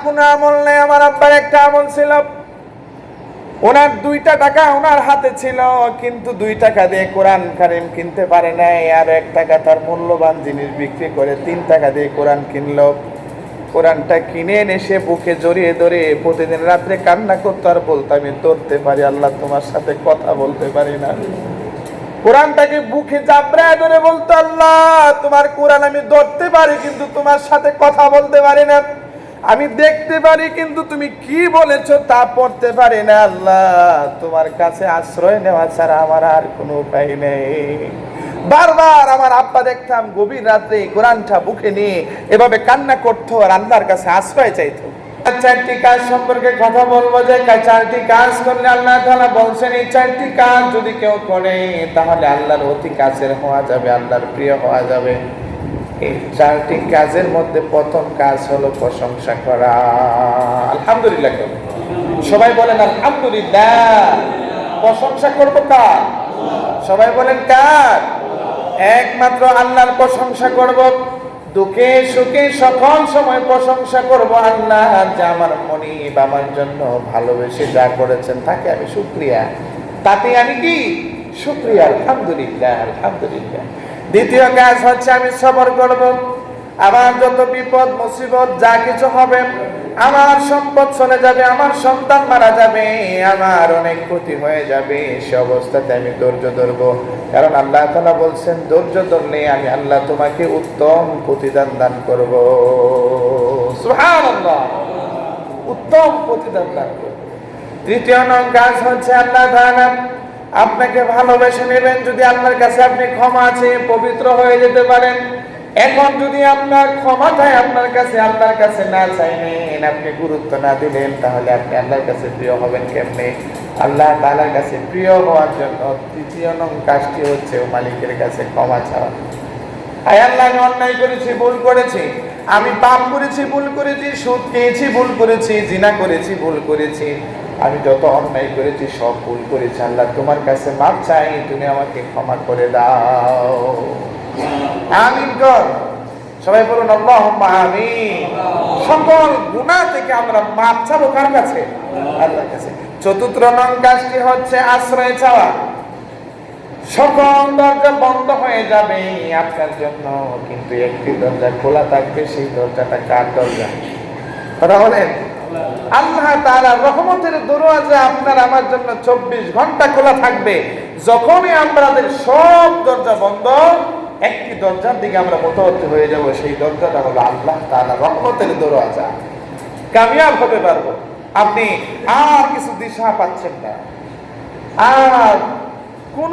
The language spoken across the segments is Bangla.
কোনো আমল নেই। আমার আব্বার একটা আমল ছিল, ওনার 2টা টাকা ওনার হাতে ছিল, কিন্তু 2 টাকা দিয়ে কোরআন কারীম কিনতে পারে নাই। আর 1 টাকা তার মূল্যবান জিনিস বিক্রি করে 3 টাকা দিয়ে কোরআন কিনলো। কোরআনটা কিনে এনে সে বুকে জড়িয়ে ধরে প্রতিদিন রাত্রে কান্না করতো আর বলতো, আমি ধরতে পারি আল্লাহ, তোমার সাথে কথা বলতে পারি না। কোরআনটাকে বুকে জাবড়ায় ধরে বলতো, আল্লাহ তোমার কোরআন আমি ধরতে পারি কিন্তু তোমার সাথে কথা বলতে পারি না। আমি দেখতে পারি কিন্তু তুমি কি বলেছো তা পড়তে পারি না। আল্লাহ তোমার কাছে আশ্রয় নেওয়া ছাড়া আমার আর কোনো উপায় নেই। বারবার আমার আব্বা দেখতাম গভীর রাত্রে কোরআনটা বুকে নিয়ে এভাবে কান্না করতো আর আল্লাহর কাছে আশ্রয় চাইতো। 4টি কাজ সম্পর্কে কথা বলবো, যে 4টি কাজ করলে আল্লাহ তাআলা বলছেন এই 4টি কাজ যদি কেউ করে তাহলে আল্লাহর অতি কাছের হওয়া যাবে, আল্লাহর প্রিয় হওয়া যাবে। এই 4টি কাজের মধ্যে প্রথম কাজ হলো প্রশংসা করা। আলহামদুলিল্লাহ, সবাই বলেন আলহামদুলিল্লাহ। প্রশংসা করবো কার? সবাই বলেন কার? একমাত্র আল্লাহর প্রশংসা করব। দুঃখে সুখে সকল সময় প্রশংসা করব আল্লাহ, যে আমার মনিব আমার জন্য ভালোবেসে যা করেছেন তাকে আমি শুকরিয়া, তাতে আমি কি শুকরিয়া। আলহামদুলিল্লাহ, আলহামদুলিল্লাহ। দ্বিতীয় কাজ হচ্ছে আমি সবর করব। আমার যত বিপদ মুসিবত যা কিছু হবে, আমার সম্পদ চলে যাবে, আমার সন্তান মারা যাবে, আমার অনেক ক্ষতি হয়ে যাবে, সে অবস্থাতে আমি ধৈর্য ধরবো। কারণ আল্লাহ তাআলা বলছেন ধৈর্য ধরলে আমি আল্লাহ তোমাকে উত্তম প্রতিদান দান করব। সুবহানাল্লাহ, উত্তম প্রতিদান দান করব। তৃতীয় কাজ হচ্ছে আল্লাহ তাআলা আপনাকে ভালোবেসে নেবেন যদি আল্লাহর কাছে আপনি ক্ষমা চেয়ে পবিত্র হয়ে যেতে পারেন। এখন যদি আপনার ক্ষমাটাই আপনার কাছে আল্লাহর কাছে না চাইলেন, আপনি গুরুত্ব না দিলেন, তাহলে আপনি আল্লাহর কাছে প্রিয় হবেন কেমনে? আল্লাহ তাআলার কাছে প্রিয় হওয়ার জন্য তৃতীয় কাজটি হচ্ছে মালিকের কাছে ক্ষমা চাওয়া। আয় আল্লাহ, আমি অন্যায় করেছি, ভুল করেছি, আমি পাপ করেছি, ভুল করেছি, সুদ খেয়েছি, ভুল করেছি, জিনা করেছি, ভুল করেছি, আমি যত অন্যায় করেছি সব ভুল করেছি। আল্লাহ তোমার কাছে মাপ চাই, তুমি আমাকে ক্ষমা করে দাও। আমিন কর, সবাই বলুন আল্লাহুম্মা আমিন। সকল গুনাহ থেকে আমরা মাপ চাবো কার কাছে? আল্লাহর কাছে। চতুর্থ কাজটি হচ্ছে আশ্রয় চাওয়া। সকল দরজা বন্ধ হয়ে যাবে আপনার জন্য, কিন্তু একটি দরজা খোলা থাকবে, সেই দরজাটা কার দরজা? কথা বলেন। আল্লাহ তাআলার রহমতের দরওয়াজা আপনার আমার জন্য 24 ঘন্টা খোলা থাকবে। যখনই আমাদের সব দরজা বন্ধ, একটি দরজার দিকে আমরা মুতওয়াজ্জিহ হয়ে যাব, সেই দরজাটা হলো আল্লাহ তাআলার রহমতের দরওয়াজা। কামিয়াব হতে পারবো। আপনি আর কিছু দিশা পাচ্ছেন না, আর কোন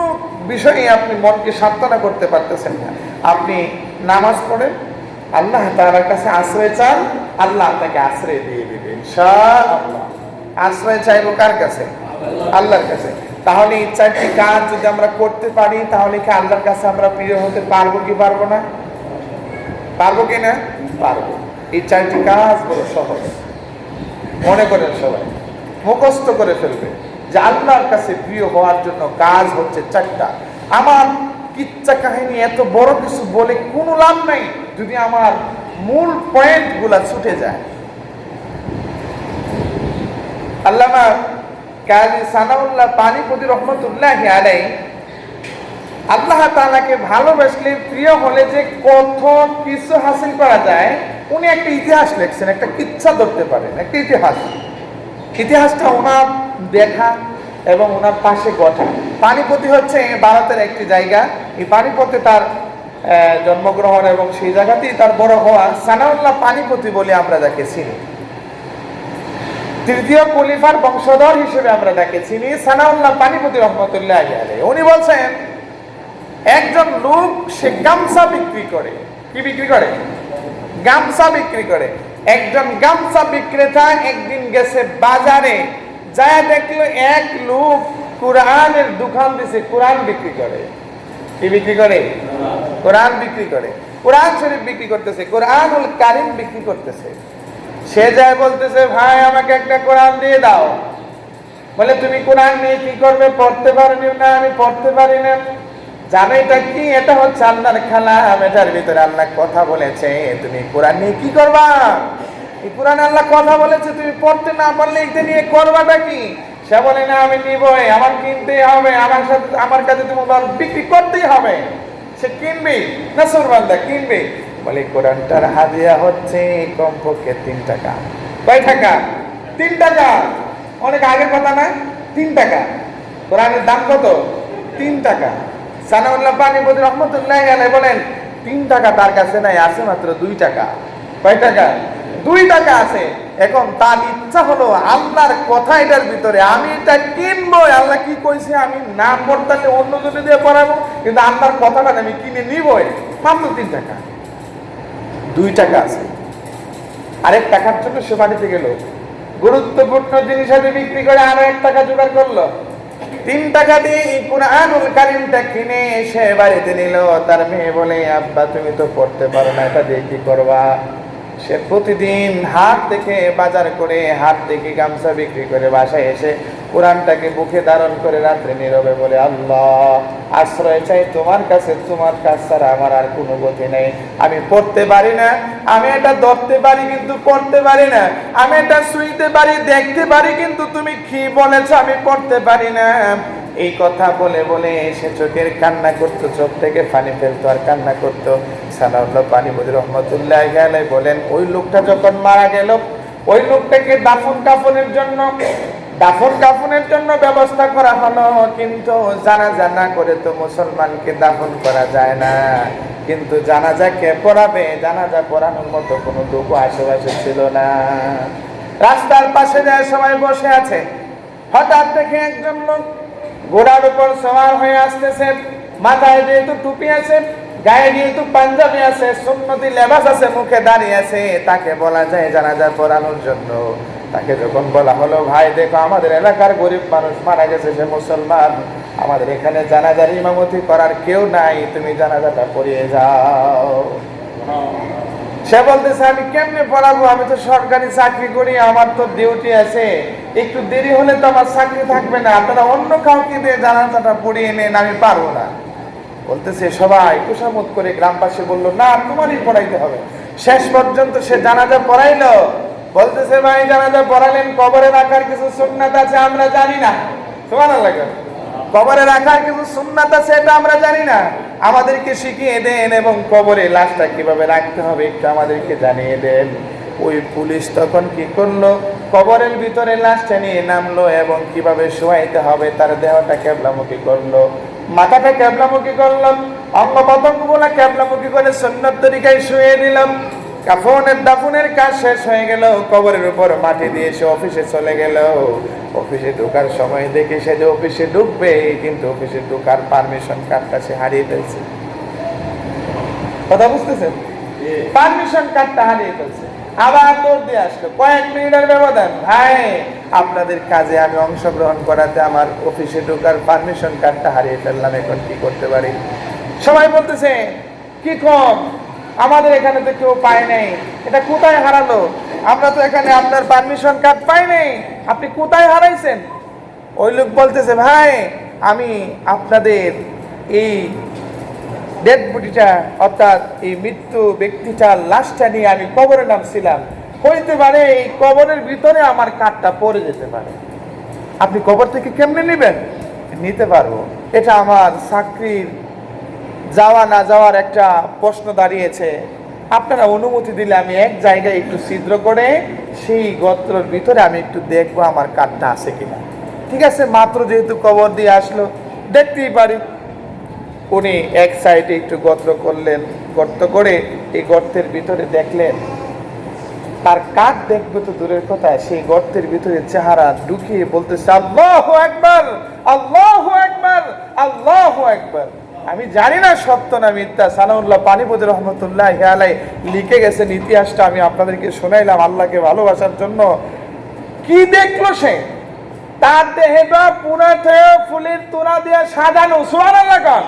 বিষয়ে আপনি মনকে সান্ত্বনা করতে পারতেছেন না, আপনি নামাজ পড়েন, আল্লাহ তাআলার কাছে আশ্রয় চান, আল্লাহ আপনাকে আশ্রয় দিয়ে দিবেন ইনশাআল্লাহ। আশ্রয় চাইবো কার কাছে? আল্লাহর কাছে। তাহলে এই 4টি কাজ যদি আমরা করতে পারি, তাহলে কি আল্লাহর কাছে আমরা প্রিয় হতে পারবো কি পারবো না? পারবো কি না? পারবো। এই 4টি কাজ বড় সহজ, মনে করেন সবাই, মুখস্থ করে ফেলবে যে আল্লাহর কাছে প্রিয় হওয়ার জন্য কাজ হচ্ছে 4টা। আমার কিচ্ছা কাহিনী এত বড় কিছু বলে কোনো লাভ নাই যদি আমার মূল পয়েন্ট গুলা ছুটে যায়। আল্লামা কাজী সানাউল্লাহ পানিপতি রহমতুল্লাহি আলাইহি আল্লাহ তাআলাকে ভালোবাসলে, প্রিয় হলে যে কত কিছু হাসিল করা যায়, উনি একটা ইতিহাস লিখছেন, একটা কিচ্ছা ধরতে পারেন, একটা ইতিহাসটা ওনার দেখা এবং ওনার পাশে ঘটা। পানিপতি হচ্ছে ভারতের একটি জায়গা। এই পানিপথে তার জন্মগ্রহণ এবং সেই জায়গাতেই তার বড় হওয়া। সানাউল্লাহ পানিপতি বলে আমরা যাকে চিনি, 3য় খলিফার বংশধর হিসেবে আমরা যাকে চিনি, সানাউল্লাহ পানিপতি রহমতুল্লাহি আলাইহি। উনি বলছেন একজন লোক সে গামছা বিক্রি করে। কি বিক্রি করে? গামছা বিক্রি করে। একজন গামছা বিক্রেতা একদিন গেছে বাজারে, যায় দেখলো এক লোক কোরআনের দোকান দিছে, কোরআন বিক্রি করে। কি বিক্রি করে? কোরআন বিক্রি করে। কোরআন শরীফ বিক্রি করতেছে, কোরআনুল কারীম বিক্রি করতেছে। সে যায় বলতেছে, ভাই আমাকে একটা কোরআন দিয়ে দাও। বলে তুমি কোরআন নিয়ে কি করবে? পড়তে পারোনি? না, আমি পড়তে পারি না। জানো এটা কি? এটা হচ্ছে আল্লাহর কালাম, এটার ভিতরে আল্লাহ কথা বলেছে, তুমি কোরআন নিয়ে কি করবা? এই কোরআনে আল্লাহ কথা বলেছে, তুমি পড়তে না পারলে এটা নিয়ে করবাটা কি? সে বলে না আমি নিবই, আমার কিনতেই হবে, আমার কাছে তোমার বিক্রি করতেই হবে। সে কিনবে, নাসরবান্দা কিনবে। বলে কোরআনটার হাদিয়া হচ্ছে কমপক্ষে 3 টাকা। কয় টাকা? 3 টাকা। অনেক আগের কথা না? 3 টাকা। কোরআনের দাম কত? 3 টাকা। সানাউল্লাহ পানিপতি রহমতুল্লাহি আলাইহি বলেন 3 টাকা তার কাছে নাই, আছে মাত্র 2 টাকা। কয় টাকা? 2 টাকা আছে। এখন তার ইচ্ছা হলো আল্লাহর কথা এটার ভিতরে, আমি এটা কিনবো। আল্লাহ কি কইছে আমি না পড়তালে অন্য জনে দিয়ে পড়াবো, কিন্তু আল্লাহর কথাটা আমি কিনে নিবই। মাত্র 3 টাকা। 2 টাকা আছে। আরেক টাকার জন্য সে বাড়িতে গেল, গুরুত্বপূর্ণ জিনিস হাতে বিক্রি করে আরো 1 টাকা জোগাড় করলো। 3 টাকা দিয়ে এই কুরআনুল কারীমটা কিনে সে বাড়িতে নিল। তার মেয়ে বলে আব্বা তুমি তো পড়তে পারো না, এটা দিয়ে কি করবা? সে প্রতিদিন হাট থেকে বাজার করে, হাট থেকে গামছা বিক্রি করে বাসায় এসে কোরআনটাকে বুকে ধারণ করে রাত্রে নীরবে বলে আল্লাহ আশ্রয় চাই তোমার কাছে, তোমার কাছ ছাড়া আমার আর কোনো গতি নেই। আমি পড়তে পারি না, আমি এটা ধরতে পারি কিন্তু পড়তে পারি না, আমি এটা শুইতে পারি, দেখতে পারি, কিন্তু তুমি কি বলেছো আমি পড়তে পারি না। এই কথা বলে বলে সে চোখের কান্না করতো, চোখ থেকে পানি ফেলতো আর কান্না করতো। সানাউল্লাহ পানিপতি রহমতুল্লাহি আলাইহি বলেন ওই লোকটা যখন মারা গেল, ওই লোকটাকে দাফন কাফনের জন্য ব্যবস্থা করা হলো, কিন্তু জানাজা না করে তো মুসলমানকে দাফন করা যায় না। কিন্তু জানাজা কে পড়াবে? জানাজা পড়ানোর মতো কোনো লোক আশেপাশে ছিল না। রাস্তার পাশে যায় সবাই বসে আছে, হঠাৎ দেখে একজন লোক ঘোড়ার উপর সওয়ার হয়ে আসতেছে। মাথায় যেহেতু টুপি আছে, গায়ে যেহেতু পাঞ্জাবি আছে, সুন্নতি লেবাস আছে, মুখে দাঁড়িয়ে আছে, তাকে বলা যায় জানাজা পড়ানোর জন্য। তাকে যখন বলা হলো ভাই দেখো আমাদের এলাকার গরিব মানুষ মারা গেছে, সে মুসলমান, আমাদের এখানে জানাজার ইমামতি করার কেউ নাই, তুমি জানাজাটা পড়িয়ে যাও। সে বলতেছে আমি কেমনে পড়াবো, আমি তো সরকারি চাকরি করি, আমার তো ডিউটি আছে, একটু দেরি হলে তো আমার চাকরি থাকবে না, আপনারা অন্য কাউকে দিয়ে জানাজাটা পড়িয়ে নেন, আমি পারবো না। বলতেছে সবাই কুশামত করে গ্রামবাসী বললো না তোমারই পড়াইতে হবে। শেষ পর্যন্ত সে জানাজা পড়াইলো। বলতেছে ভাই জানাজা পড়ালেন, কবরে রাখার কিছু সুন্নাত আছে আমরা জানি না। সুবহানাল্লাহ। কবরে রাখার কিছু সুন্নাত আছে এটা আমরা জানি না, আমাদেরকে শিখিয়ে দেন, এবং কবরে লাশটা কিভাবে রাখতে হবে একটু আমাদেরকে জানিয়ে দেন। ওই পুলিশ তখন কি করলো, কবরের ভিতরে লাশটা নিয়ে নামলো এবং কিভাবে শোয়াইতে হবে তার দেহটা কেবলামুখী করলো, মাথাটা কেবলামুখী করলাম, অঙ্গ প্রত্যঙ্গগুলো কেবলামুখী করে সুন্নত তরিকায় শুয়ে দিলাম। দাফনের কাজ শেষ হয়ে গেল, কবরের উপর মাটি দিয়ে সে অফিসে চলে গেল। অফিসে ঢোকার সময় দেখে সে যে অফিসে ঢুকবে, কিন্তু অফিসে ঢোকার পারমিশন কার্ডটা সে হারিয়ে ফেলছে। কথা বুঝতেছেন? পারমিশন কার্ডটা হারিয়ে ফেলছে। আবার দৌড় দিয়ে আসলো, কয়েক মিনিটের ব্যবধান, ভাই আপনাদের কাজে আমি অংশগ্রহণ করাতে আমার অফিসে ঢোকার পারমিশন কার্ডটা হারিয়ে ফেললাম, এখন কি করতে পারি? সবাই বলতেছে কি কম, আমাদের এখানে তো কেউ পায় নাই, এটা কোথায় হারালো? আমরা তো এখানে আপনার পারমিশন কার্ড পাই নাই, আপনি কোথায় হারাইছেন? ওই লোক বলতেছে ভাই আমি আপনাদের এই ডেড বডিটা, অর্থাৎ এই মৃত্যু ব্যক্তিটার লাশটা নিয়ে আমি কবরে নামছিলাম, হইতে পারে এই কবরের ভিতরে আমার কার্ডটা পড়ে যেতে পারে, আপনি কবর থেকে কেমনে নেবেন? নিতে পারবো, এটা আমার চাকরির যাওয়া না যাওয়ার একটা প্রশ্ন দাঁড়িয়েছে, আপনারা অনুমতি দিলে আমি এক জায়গায় একটু ছিদ্র করে সেই গর্তের ভিতরে আমি একটু দেখবো আমার কার্ডটা আছে কিনা। ঠিক আছে, মাত্র যেহেতু কবর দিয়ে আসলো দেখতেই পারি। উনি এক সাইডে একটু গর্ত করলেন, গর্ত করে এই গর্তের ভিতরে দেখলেন তার কাঠ দেখবে তো দূরের কথা, সেই গর্তের ভিতরে চেহারা ঢুকিয়ে বলতেছে আল্লাহু আকবার, আল্লাহু আকবার, আল্লাহু আকবার। আমি জানি না সত্য না মিথ্যা, সানাউল্লাহ পানিপতি রহমতুল্লাহি আলাইহি লিখে গেছেন ইতিহাসটা, আমি আপনাদেরকে শোনাইলাম আল্লাহকে ভালোবাসার জন্য। কি দেখলো সে? তার দেহটা পুরাতে ফুলের তোড়া দিয়ে সাজানো, সুবহানাল্লাহ।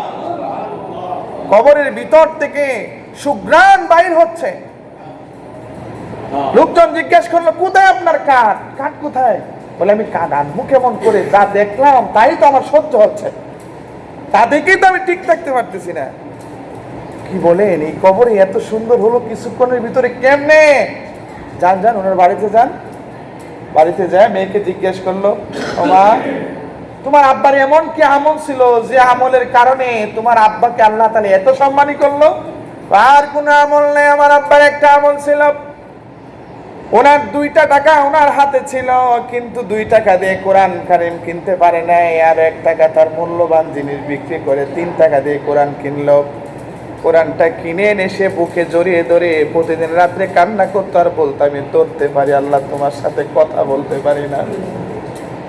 কবরের ভিতর থেকে সুঘ্রাণ বাইর হচ্ছে। লোকজন জিজ্ঞেস করলো কোথায় আপনার কাঠ? কাঠ কোথায়? বলে আমি কাঠ আনবো কেমন করে, যা দেখলাম তাই তো আমার সহ্য হচ্ছে, তা দেখেই তো আমি ঠিক থাকতে পারতেছি না। কি বলেন, এই কবরে এত সুন্দর হলো কিছুক্ষণের ভিতরে কেমনে? যান যান, ওনার বাড়িতে যান। বাড়িতে যায় মেয়েকে জিজ্ঞেস করলো, ও মা, তোমার আব্বার এমন কি আমল ছিল যে আমলের কারণে তোমার আব্বাকে আল্লাহ তাআলা এত সম্মানী করলো? আর কোনো আমল নেই, আমার আব্বার একটা আমল ছিল, ওনার 2টা টাকা ওনার হাতে ছিল, কিন্তু 2 টাকা দিয়ে কোরআন কারীম কিনতে পারে নাই, আর 1 টাকা তার মূল্যবান জিনিস বিক্রি করে 3 টাকা দিয়ে কোরআন কিনলো। কোরআনটা কিনে এনে সে বুকে জড়িয়ে ধরে প্রতিদিন রাত্রে কান্না করতো আর বলতো, আমি ধরতে পারি আল্লাহ, তোমার সাথে কথা বলতে পারি না।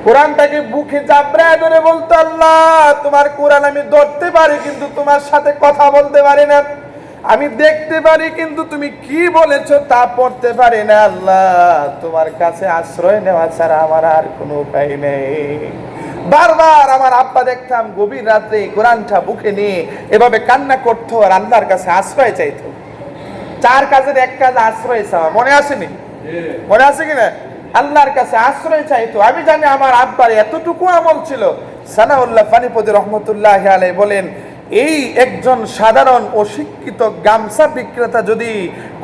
কোরআনটাকে বুকে জাবড়ায় ধরে বলতো, আল্লাহ তোমার কোরআন আমি ধরতে পারি কিন্তু তোমার সাথে কথা বলতে পারি না, আমি দেখতে পারি কিন্তু তুমি কি বলেছো তা পড়তে পারি না, আল্লাহ তোমার কাছে আশ্রয় নেওয়া ছাড়া আমার আর কোনো উপায় নেই। বারবার আমার আব্বা দেখতাম গভীর রাত্রে কোরআনটা বুকে নিয়ে এভাবে কান্না করতো আর আল্লাহর কাছে আশ্রয় চাইতো। 4 কাজের 1 কাজ আশ্রয় চাওয়া, মনে আসেনি? মনে আছে কিনা? আল্লাহর কাছে আশ্রয় চাইতো। আমি জানি আমার আব্বার এতটুকু আমল ছিল। সানাউল্লাহ পানিপতি রহমতুল্লাহ আলাইহি বলেন, এই একজন সাধারণ অশিক্ষিত গামছা বিক্রেতা যদি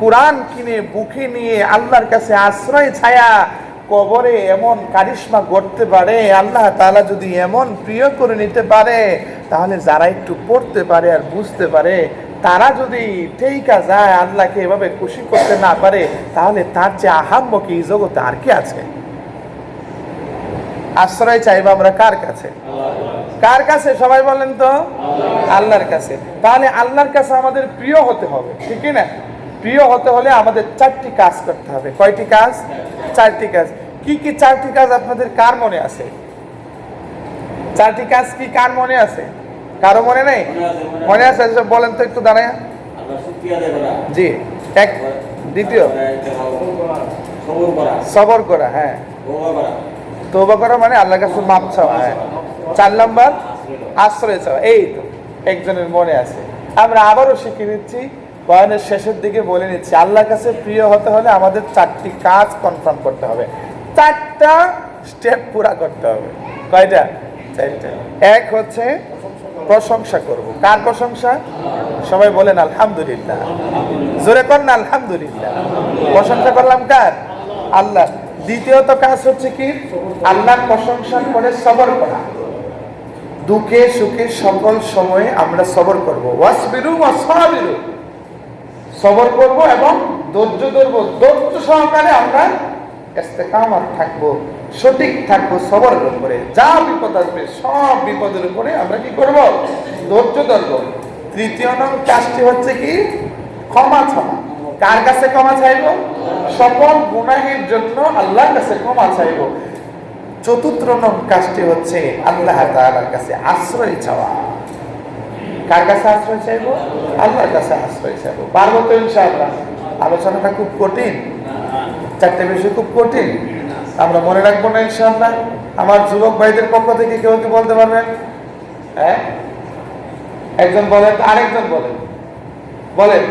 কোরআন কিনে বুকে নিয়ে আল্লাহর কাছে আশ্রয় ছায়া কবরে এমন কারিশমা করতে পারে, আল্লাহ তাআলা যদি এমন প্রিয় করে নিতে পারে, তাহলে যারা একটু পড়তে পারে আর বুঝতে পারে তারা যদি ঠেইকা যায়, আল্লাহকে এভাবে খুশি করতে না পারে, তাহলে তার চেয়ে আহাম্মক এই জগতে আর কি আছে? আশ্রয় চাইবো আমরা কার কাছে? কার কাছে? সবাই বলেন তো, আল্লাহর কাছে। তাহলে আল্লাহর কাছে আমাদের প্রিয় হতে হবে, ঠিক না? প্রিয় হতে হলে আমাদের 4টি কাজ করতে হবে। কয়টি কাজ? 4টি কাজ। কি কি 4টি কাজ আপনাদের কার মনে আছে? 4টি কাজ কি কার মনে আছে? কারো মনে নেই? মনে আছে? বলেন তো একটু দাঁড়ায়। জি, এক। দ্বিতীয়, সবর করা। হ্যাঁ, তওবা করা মানে আল্লাহর কাছে মাপ চাওয়া। হ্যাঁ। 4 নাম্বার, আশ্রয় চাওয়া। এই তো একজনের মনে আছে। আমরা আবারও শিখে নিচ্ছি, বয়ানের শেষের দিকে বলে নিচ্ছি, আল্লাহর কাছে প্রিয় হতে হলে আমাদের 4টি কাজ কনফার্ম করতে হবে, 4টা স্টেপ পুরা করতে হবে। কয়টা? 4টা। এক হচ্ছে প্রশংসা করব। কার প্রশংসা? সবাই বলেন আলহামদুলিল্লাহ। জোরে কর না আলহামদুলিল্লাহ। প্রশংসা করলাম কার? আল্লাহ। দ্বিতীয়ত কাজ হচ্ছে কি? আল্লাহর প্রশংসা করে সবর করা। দুঃখে সুখে সকল সময়ে আমরা সবর করব। ওয়াসবিরু ওয়াসাবিরু, সবর করব এবং ধৈর্য ধরব। ধৈর্য সহকারে আমরা ইস্তেকামত থাকবো, সঠিক থাকবো সবরের উপরে। যা বিপদ আসবে সব বিপদের উপরে আমরা কি করব? ধৈর্য ধরব। তৃতীয় কাজটি হচ্ছে কি? ক্ষমা চাওয়া। কার কাছে ক্ষমা চাইব? সকল গুনাহের জন্য আল্লাহর কাছে ক্ষমা চাইব। চতুর্থ কাজটি হচ্ছে আল্লাহ তাআলার কাছে আশ্রয় চাওয়া। কার কাছে আশ্রয় চাইব? আল্লাহর কাছে আশ্রয় চাইব। পারবো তো ইনশাআল্লাহ? আলোচনাটা খুব কঠিন, 4টে বিষয় খুব কঠিন, আমরা মনে রাখবো না ইনশাআল্লাহ? আমার যুবক ভাইদের পক্ষ থেকে কেউ কি বলতে পারবেন? হ্যাঁ, একজন বলেন, আরেকজন বলেন, বলেন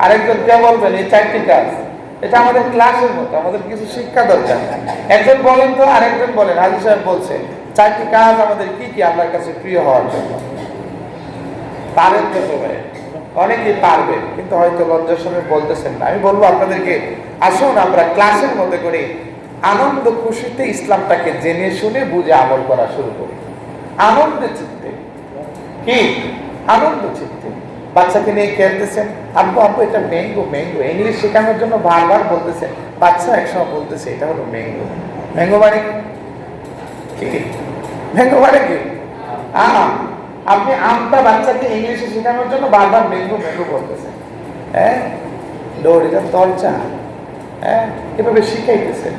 আরেকজন কে বলবেন? এই 4টি কাজ, এটা আমাদের ক্লাসের মতো, আমাদের কিছু শিক্ষা দরকার। একজন বলেন তো, আরেকজন বলেন। হাজী সাহেব বলছে 4টি কাজ আমাদের কি কি আল্লাহর কাছে প্রিয় হওয়ার জন্য। পারেন তো সবাই? অনেকেই পারবে, কিন্তু হয়তো লজ্জার সঙ্গে বলতেছেন না। আমি বলবো আপনাদেরকে, আসুন আমরা ক্লাসের মধ্যে করে আনন্দ খুশিতে ইসলামটাকে জেনে শুনে বুঝে আমল করা শুরু করি। আনন্দ চিত্তে। কি? আনন্দ চিত্তে। বাচ্চাকে নিয়ে খেলতেছেন, আব্বু আব্বু এটা ম্যাঙ্গো, ম্যাঙ্গো। ইংলিশ শেখানোর জন্য বারবার বলতেছে, বাচ্চা একসময় বলতেছে এটা হলো ম্যাঙ্গো। ম্যাঙ্গো মানে কি? ম্যাঙ্গো মানে কি? আম। আপনি আমটা বাচ্চাকে ইংলিশে শেখানোর জন্য বারবার ম্যাঙ্গো ম্যাঙ্গো বলতেছেন। হ্যাঁ, দৌড়িটা তরচা। হ্যাঁ, এভাবে শিখাইতেছেন।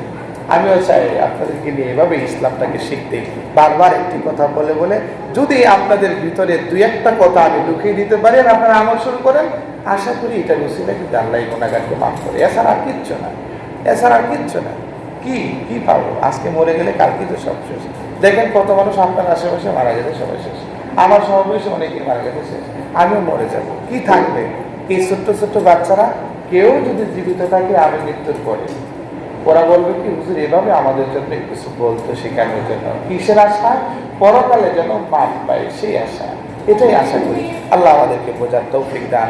আমিও চাই আপনাদেরকে নিয়ে এভাবে ইসলামটাকে শিখতে, বারবার একটি কথা বলে বলে যদি আপনাদের ভিতরে 2-1টা কথা আমি ঢুকিয়ে দিতে পারি আর আপনারা আমল শুরু করেন, আশা করি এটা রসিলা কিন্তু আল্লাহ গুনাহগারকে মাফ করে। এছাড়া আর কিচ্ছু না, এছাড়া আর কিচ্ছু না। কি কি পাবো? আজকে মরে গেলে কালকে তো সব শেষ। দেখেন কত মানুষ আপনার আশেপাশে মারা গেছে, সবাই শেষ। আমার সমাবেশে অনেকেই মারা গেছে, শেষ। আমিও মরে যাব, কি থাকবে? এই ছোট্ট ছোট্ট বাচ্চারা কেউ যদি জীবিত থাকে আমি মৃত্যুর পরে, ওরা বলবে কি, হুজুর এভাবে আমাদের জন্য কিছু বলতো শেখানোর জন্য। কিসের আশা? পরকালে যেন মাপ পায় সেই আশা। এটাই আশা করি। আল্লাহ আমাদেরকে বোঝার তৌফিক দান।